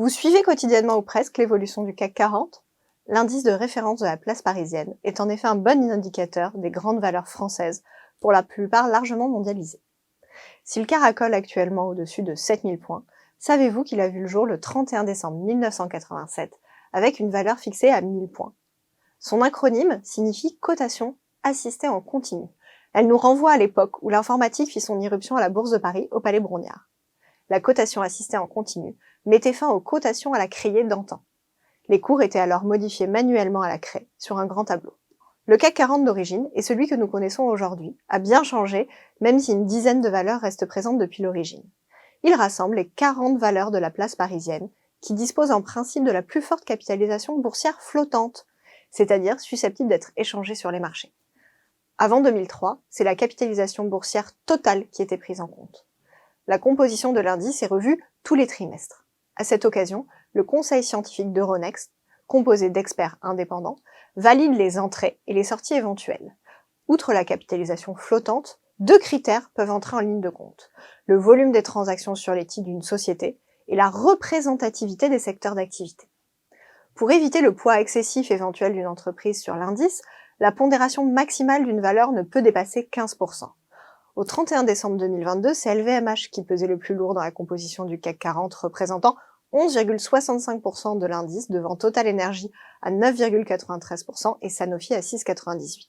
Vous suivez quotidiennement ou presque l'évolution du CAC 40 ? L'indice de référence de la place parisienne est en effet un bon indicateur des grandes valeurs françaises, pour la plupart largement mondialisées. Si le caracole actuellement au-dessus de 7000 points, savez-vous qu'il a vu le jour le 31 décembre 1987, avec une valeur fixée à 1000 points. Son acronyme signifie cotation assistée en continu. Elle nous renvoie à l'époque où l'informatique fit son irruption à la Bourse de Paris au Palais Brongniart. La cotation assistée en continu mettait fin aux cotations à la criée d'antan. Les cours étaient alors modifiés manuellement à la craie, sur un grand tableau. Le CAC 40 d'origine, et celui que nous connaissons aujourd'hui, a bien changé, même si une dizaine de valeurs restent présentes depuis l'origine. Il rassemble les 40 valeurs de la place parisienne, qui disposent en principe de la plus forte capitalisation boursière flottante, c'est-à-dire susceptible d'être échangée sur les marchés. Avant 2003, c'est la capitalisation boursière totale qui était prise en compte. La composition de l'indice est revue tous les trimestres. À cette occasion, le conseil scientifique d'Euronext, composé d'experts indépendants, valide les entrées et les sorties éventuelles. Outre la capitalisation flottante, 2 critères peuvent entrer en ligne de compte: le volume des transactions sur les titres d'une société et la représentativité des secteurs d'activité. Pour éviter le poids excessif éventuel d'une entreprise sur l'indice, la pondération maximale d'une valeur ne peut dépasser 15%. Au 31 décembre 2022, c'est LVMH qui pesait le plus lourd dans la composition du CAC 40, représentant 11,65% de l'indice, devant Total Energy à 9,93% et Sanofi à 6,98%.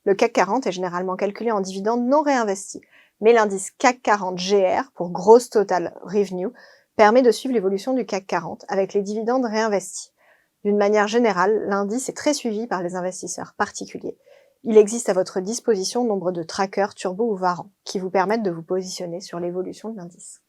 Le CAC 40 est généralement calculé en dividendes non réinvestis, mais l'indice CAC 40 GR, pour Gross Total Revenue, permet de suivre l'évolution du CAC 40 avec les dividendes réinvestis. D'une manière générale, l'indice est très suivi par les investisseurs particuliers. Il existe à votre disposition nombre de trackers Turbo ou Varan qui vous permettent de vous positionner sur l'évolution de l'indice.